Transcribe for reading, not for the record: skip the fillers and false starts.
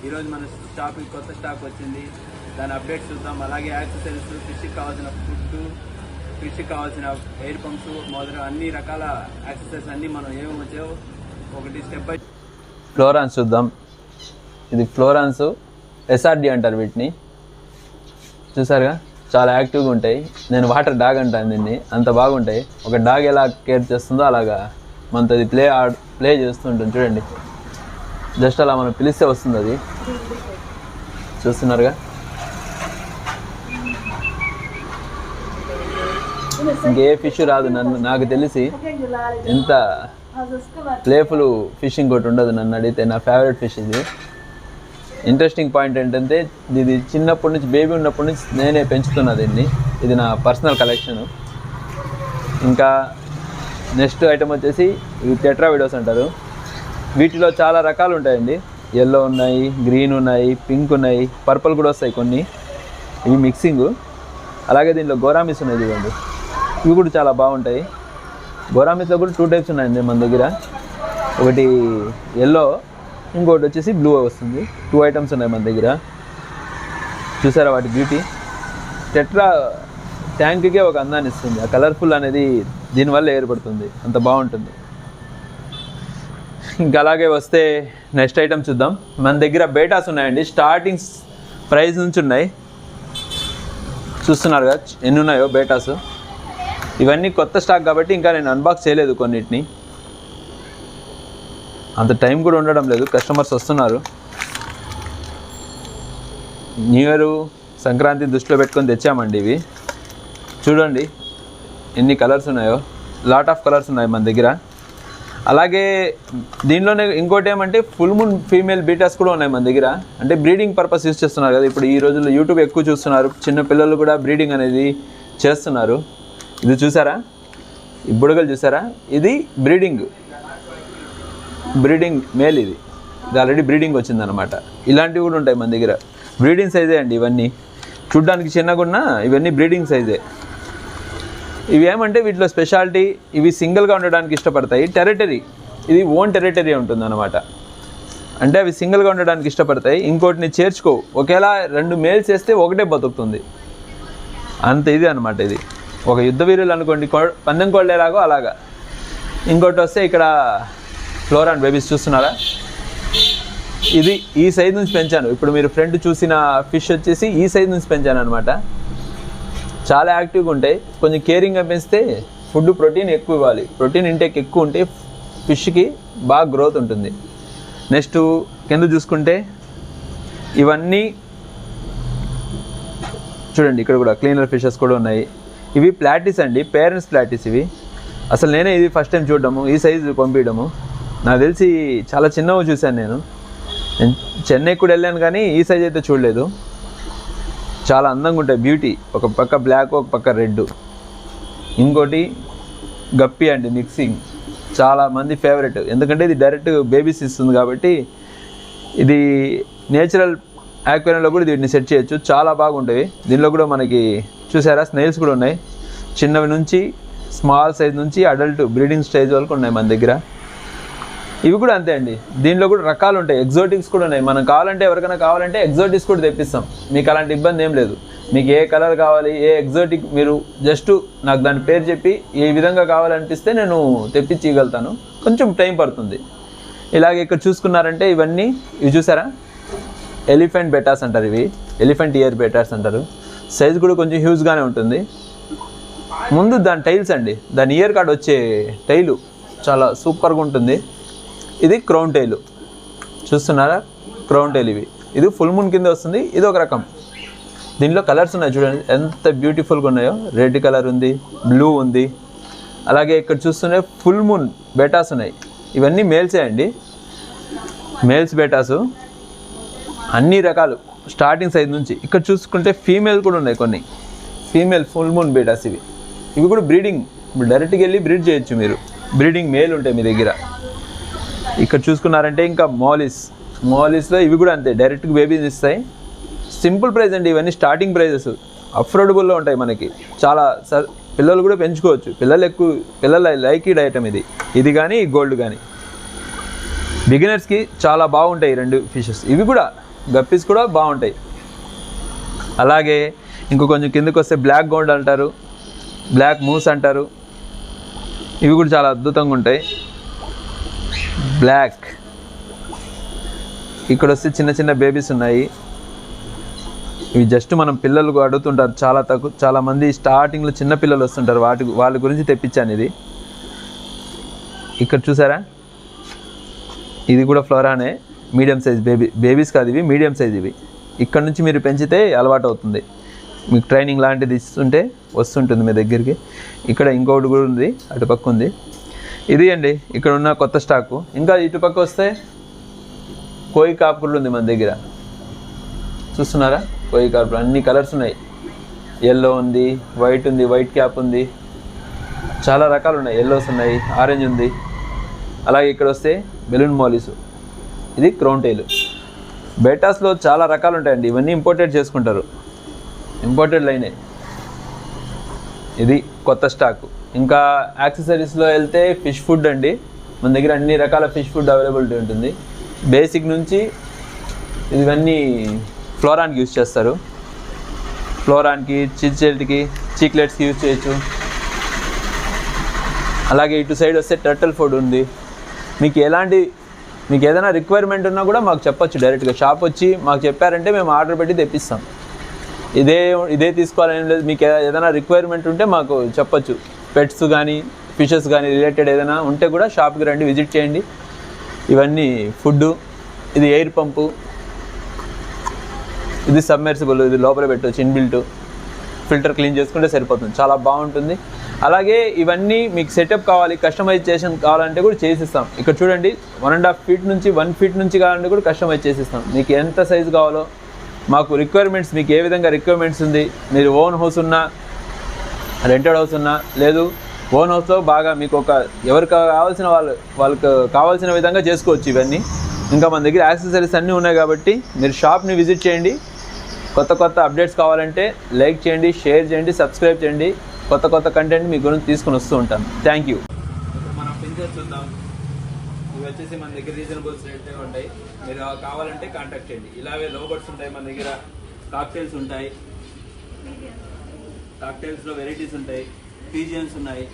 ఈరోజు మన షాప్కి కొత్త స్టాక్ వచ్చింది, దాని అప్డేట్స్ చూద్దాం. అలాగే యాక్సెసరీస్, ఫిష్కి కావాల్సిన ఫుడ్, ఫిష్కి కావాల్సిన ఎయిర్ పంప్స్ మొదలు అన్ని రకాల యాక్సెసరీస్ అన్నీ మనం ఏమేమి వచ్చాయో ఒకటి స్టెప్ బై. ఫ్లోరాన్స్ చూద్దాం. ఇది ఫ్లోరాన్స్ SRD అంటారు వీటిని. చూసారుగా, చాలా యాక్టివ్గా ఉంటాయి. నేను వాటర్ డాగ్ అంటాను దీన్ని, అంత బాగుంటాయి. ఒక డాగ్ ఎలా కేర్ చేస్తుందో అలాగా మనతో అది ప్లే చేస్తుంటుంది. చూడండి, జస్ట్ అలా మనం పిలిస్తే వస్తుంది అది. చూస్తున్నారుగా, ఇంకే ఫిష్ రాదు నాకు తెలిసి. ఎంత ప్లేఫుల్ ఫిషింగ్ ఒకటి ఉండదు నన్ను అడిగితే. నా ఫేవరెట్ ఫిష్ ఇది. ఇంట్రెస్టింగ్ పాయింట్ ఏంటంటే ఇది చిన్నప్పటి నుంచి, బేబీ ఉన్నప్పటి నుంచి నేనే పెంచుతున్నా దీన్ని. ఇది నా పర్సనల్ కలెక్షన్. ఇంకా నెక్స్ట్ ఐటమ్ వచ్చేసి ఇవి టెట్రావిడోస్ అంటారు. వీటిలో చాలా రకాలు ఉంటాయండి. ఎల్లో ఉన్నాయి, గ్రీన్ ఉన్నాయి, పింక్ ఉన్నాయి, పర్పుల్ కూడా వస్తాయి కొన్ని. ఇవి మిక్సింగ్. అలాగే దీనిలో గోరామిస్ ఉన్నాయి చూడండి, ఇవి కూడా చాలా బాగుంటాయి. గోరామిస్లో కూడా 2 టైప్స్ ఉన్నాయండి మన దగ్గర. ఒకటి ఎల్లో, ఇంకోటి వచ్చేసి బ్లూ వస్తుంది. 2 ఐటమ్స్ ఉన్నాయి మన దగ్గర. చూసారా వాటి బ్యూటీ. టెట్రా ట్యాంక్కే ఒక అందాన్ని ఇస్తుంది. ఆ కలర్ఫుల్ అనేది దీనివల్ల ఏర్పడుతుంది, అంత బాగుంటుంది. ఇంకా అలాగే వస్తే నెక్స్ట్ ఐటమ్ చూద్దాం. మన దగ్గర బేటాస్ ఉన్నాయండి. స్టార్టింగ్ ప్రైస్ నుంచి ఉన్నాయి. చూస్తున్నారుగా ఎన్ని ఉన్నాయో బేటాస్. ఇవన్నీ కొత్త స్టాక్ కాబట్టి ఇంకా నేను అన్బాక్స్ చేయలేదు కొన్నిటిని. అంత టైం కూడా ఉండడం లేదు, కస్టమర్స్ వస్తున్నారు. న్యూ ఇయర్, సంక్రాంతి దృష్టిలో పెట్టుకొని తెచ్చామండి ఇవి. చూడండి ఎన్ని కలర్స్ ఉన్నాయో, లాట్ ఆఫ్ కలర్స్ ఉన్నాయి మన దగ్గర. అలాగే దీనిలోనే ఇంకోటి ఏమంటే ఫుల్ మూన్ ఫీమేల్ బీటాస్ కూడా ఉన్నాయి మన దగ్గర. అంటే బ్రీడింగ్ పర్పస్ యూస్ చేస్తున్నారు కదా ఇప్పుడు ఈ రోజుల్లో. యూట్యూబ్ ఎక్కువ చూస్తున్నారు, చిన్న పిల్లలు కూడా బ్రీడింగ్ అనేది చేస్తున్నారు. ఇది చూసారా, ఈ బుడగలు చూసారా, ఇది బ్రీడింగ్ మేల్. ఇది ఆల్రెడీ బ్రీడింగ్ వచ్చిందనమాట. ఇలాంటివి కూడా ఉంటాయి మన దగ్గర. బ్రీడింగ్ సైజే అండి ఇవన్నీ. చూడ్డానికి చిన్నగా ఉన్నా ఇవన్నీ బ్రీడింగ్ సైజే. ఇవి ఏమంటే వీటిలో స్పెషాలిటీ, ఇవి సింగిల్గా ఉండడానికి ఇష్టపడతాయి. టెరిటరీ, ఇది ఓన్ టెరిటరీ ఉంటుంది అనమాట. అంటే అవి సింగిల్గా ఉండడానికి ఇష్టపడతాయి, ఇంకోటిని చేర్చుకోవు. ఒకేలా 2 మేల్స్ వేస్తే ఒకటే బతుకుతుంది, అంత ఇది అనమాట. ఇది ఒక యుద్ధ వీరులు అనుకోండి, పందెం కోళ్ళేలాగో అలాగా. ఇంకోటి వస్తే ఇక్కడ ఫ్లోరాన్ బేబీస్ చూస్తున్నారా, ఇది ఈ సైజ్ నుంచి పెంచాను. ఇప్పుడు మీరు ఫ్రంట్ చూసిన ఫిష్ వచ్చేసి ఈ సైజ్ నుంచి పెంచాను అనమాట. చాలా యాక్టివ్గా ఉంటాయి. కొంచెం కేరింగ్గా పెంచితే ఫుడ్ ప్రోటీన్ ఎక్కువ ఇవ్వాలి. ప్రోటీన్ ఇంటేక్ ఎక్కువ ఉంటే ఫిష్కి బాగా గ్రోత్ ఉంటుంది. నెక్స్ట్ కింద చూసుకుంటే ఇవన్నీ చూడండి, ఇక్కడ కూడా క్లీనర్ ఫిషెస్ కూడా ఉన్నాయి. ఇవి ప్లాటిస్ అండి, పేరెంట్స్ ప్లాటిస్ ఇవి. అసలు నేనే ఇది ఫస్ట్ టైం చూడడము, ఈ సైజు పంపించడము. నాకు తెలిసి చాలా చిన్నవి చూశాను నేను చెన్నై కూడా వెళ్ళాను, కానీ ఈ సైజ్ అయితే చూడలేదు. చాలా అందంగా ఉంటాయి, బ్యూటీ. ఒక పక్క బ్లాక్, ఒక పక్క రెడ్. ఇంకోటి గప్పి అండి, మిక్సింగ్. చాలా మంది ఫేవరెట్, ఎందుకంటే ఇది డైరెక్ట్ బేబీస్ ఇస్తుంది కాబట్టి. ఇది నేచురల్ యాక్వేరియంలో కూడా వీటిని సెట్ చేయొచ్చు, చాలా బాగుంటాయి. దీనిలో కూడా మనకి చూసారా స్నేల్స్ కూడా ఉన్నాయి. చిన్నవి నుంచి స్మాల్ సైజ్ నుంచి అడల్ట్ బ్రీడింగ్ స్టేజ్ వరకు ఉన్నాయి మన దగ్గర. ఇవి కూడా అంతే అండి, దీనిలో కూడా రకాలు ఉంటాయి. ఎగ్జోటిక్స్ కూడా ఉన్నాయి. మనం కావాలంటే, ఎవరికైనా కావాలంటే ఎగ్జోటిక్స్ కూడా తెప్పిస్తాం. మీకు అలాంటి ఇబ్బంది ఏం లేదు. మీకు ఏ కలర్ కావాలి, ఏ ఎగ్జోటిక్, మీరు జస్ట్ నాకు దాని పేరు చెప్పి ఏ విధంగా కావాలనిపిస్తే నేను తెప్పించి ఇవ్వగలుగుతాను. కొంచెం టైం పడుతుంది. ఇలాగే ఇక్కడ చూసుకున్నారంటే ఇవన్నీ, ఇవి చూసారా, ఎలిఫెంట్ బెటాస్ అంటారు. ఇవి ఎలిఫెంట్ ఇయర్ బెటాస్ అంటారు. సైజ్ కూడా కొంచెం హ్యూజ్గానే ఉంటుంది. ముందు దాని టైల్స్ అండి, దాని ఇయర్ కార్డ్ వచ్చే టైలు చాలా సూపర్గా ఉంటుంది. ఇది క్రౌన్ టైలు చూస్తున్నారా, క్రౌన్ టైల్. ఇది ఫుల్ మూన్ కింద వస్తుంది. ఇది ఒక రకం. దీనిలో కలర్స్ ఉన్నాయి చూడండి, ఎంత బ్యూటిఫుల్గా ఉన్నాయో. రెడ్ కలర్ ఉంది, బ్లూ ఉంది. అలాగే ఇక్కడ చూస్తూనే ఫుల్ మూన్ బెటాస్ ఉన్నాయి. ఇవన్నీ మేల్సే అండి, మేల్స్ బెటాసు. అన్ని రకాలు స్టార్టింగ్ సైజ్ నుంచి. ఇక్కడ చూసుకుంటే ఫీమేల్ కూడా ఉన్నాయి కొన్ని, ఫీమేల్ ఫుల్ మూన్ బెటాస్. ఇవి కూడా బ్రీడింగ్, ఇప్పుడు డైరెక్ట్గా వెళ్ళి బ్రీడ్ చేయొచ్చు మీరు. బ్రీడింగ్ మేల్ ఉంటాయి మీ దగ్గర. ఇక్కడ చూసుకున్నారంటే ఇంకా మాలిస్లో ఇవి కూడా అంతే, డైరెక్ట్గా బేబీస్ ఇస్తాయి. సింపుల్ ప్రైస్ అండి ఇవన్నీ, స్టార్టింగ్ ప్రైజెస్ అఫోర్డబుల్లో ఉంటాయి మనకి. చాలా పిల్లలు కూడా పెంచుకోవచ్చు. పిల్లల లైక్డ్ ఐటమ్ ఇది కానీ గోల్డ్ కానీ. బిగినర్స్కి చాలా బాగుంటాయి 2 ఫిషెస్. ఇవి కూడా గప్పీస్ కూడా బాగుంటాయి. అలాగే ఇంకో కొంచెం కిందకి వస్తే బ్లాక్ గోల్డ్ అంటారు, బ్లాక్ మూస్ అంటారు. ఇవి కూడా చాలా అద్భుతంగా ఉంటాయి. బ్లాక్. ఇక్కడ వస్తే చిన్న చిన్న బేబీస్ ఉన్నాయి. ఇవి జస్ట్ మనం పిల్లలు అడుగుతుంటారు చాలామంది స్టార్టింగ్లో చిన్న పిల్లలు వస్తుంటారు, వాళ్ళ గురించి తెప్పించాను ఇది. ఇక్కడ చూసారా, ఇది కూడా ఫ్లోరానే, మీడియం సైజ్ బేబీస్ కాదు ఇవి, మీడియం సైజ్ ఇవి. ఇక్కడ నుంచి మీరు పెంచితే అలవాటు అవుతుంది, మీకు ట్రైనింగ్ లాంటిది ఇస్తుంటే వస్తుంటుంది మీ దగ్గరికి. ఇక్కడ ఇంకొకటి కూడా ఉంది, అటుపక్క ఉంది. ఇది అండి ఇక్కడ ఉన్న కొత్త స్టాకు. ఇంకా ఇటుపక్క వస్తే కోయి కాపులు ఉంది మన దగ్గర, చూస్తున్నారా? కోయి కాపులు అన్ని కలర్స్ ఉన్నాయి. ఎల్లో ఉంది, వైట్ ఉంది, వైట్ క్యాప్ ఉంది, చాలా రకాలు ఉన్నాయి. ఎల్లోస్ ఉన్నాయి, ఆరెంజ్ ఉంది. అలాగే ఇక్కడ వస్తే బెలూన్ మోలీసు, ఇది క్రౌన్ టైల్. బేటాస్లో చాలా రకాలు ఉంటాయండి, ఇవన్నీ ఇంపోర్టెడ్ చేసుకుంటారు, ఇంపోర్టెడ్ లైనే. ఇది కొత్త స్టాక్. ఇంకా యాక్సెసరీస్లో వెళ్తే ఫిష్ ఫుడ్ అండి, మన దగ్గర అన్ని రకాల ఫిష్ ఫుడ్ అవైలబిలిటీ ఉంటుంది. బేసిక్ నుంచి ఇవన్నీ ఫ్లోరాన్కి యూజ్ చేస్తారు, ఫ్లోరాన్కి, చిల్చెల్ట్కి, చీక్లెట్స్కి యూజ్ చేయొచ్చు. అలాగే ఇటు సైడ్ వస్తే టర్టల్ ఫుడ్ ఉంది. మీకు ఏదైనా రిక్వైర్మెంట్ ఉన్నా కూడా మాకు చెప్పొచ్చు, డైరెక్ట్గా షాప్ వచ్చి మాకు చెప్పారంటే మేము ఆర్డర్ పెట్టి తెప్పిస్తాం. ఇదే తీసుకోవాలని లేదు, మీకు ఏదైనా రిక్వైర్మెంట్ ఉంటే మాకు చెప్పొచ్చు. పెట్స్ కానీ ఫిషెస్ కానీ రిలేటెడ్ ఏదైనా ఉంటే కూడా షాప్కి రండి, విజిట్ చేయండి. ఇవన్నీ ఫుడ్డు. ఇది ఎయిర్ పంపు, ఇది సబ్మెర్సిబుల్, ఇది లోపల పెట్టవచ్చు, ఇన్బిల్ట్. ఫిల్టర్ క్లీన్ చేసుకుంటే సరిపోతుంది, చాలా బాగుంటుంది. అలాగే ఇవన్నీ మీకు సెటప్ కావాలి, కస్టమైజేషన్ కావాలంటే కూడా చేసిస్తాం. ఇక్కడ చూడండి, 1.5 feet నుంచి 1 feet నుంచి కావాలంటే కూడా కస్టమైజ్ చేసిస్తాం. మీకు ఎంత సైజు కావాలో మాకు రిక్వైర్మెంట్స్, మీకు ఏ విధంగా రిక్వైర్మెంట్స్ ఉంది, మీరు ఓన్ హౌస్ ఉన్నా, రెంటెడ్ హౌస్ ఉన్నా, లేదు ఓన్ హౌస్లో బాగా మీకు ఎవరికి కావాల్సిన వాళ్ళకి కావాల్సిన విధంగా చేసుకోవచ్చు ఇవన్నీ. ఇంకా మన దగ్గర యాక్సెసరీస్ అన్నీ ఉన్నాయి కాబట్టి మీరు షాప్ని విజిట్ చేయండి. కొత్త అప్డేట్స్ కావాలంటే లైక్ చేయండి, షేర్ చేయండి, సబ్స్క్రైబ్ చేయండి. కొత్త కంటెంట్ మీ గురించి తీసుకుని వస్తూ ఉంటాను. Thank you. ఇప్పుడు మనం ఫించర్స్ చూద్దాం. ఇవి వచ్చేసి మన దగ్గర రీజనబుల్ రేట్గా ఉంటాయి, మీరు కావాలంటే కాంటాక్ట్ చేయండి. ఇలాగే లోబర్డ్స్ ఉంటాయి మన దగ్గర, కాక్టైల్స్ ఉంటాయి, కాక్టైల్స్లో వెరైటీస్ ఉంటాయి, పీజియన్స్ ఉన్నాయి.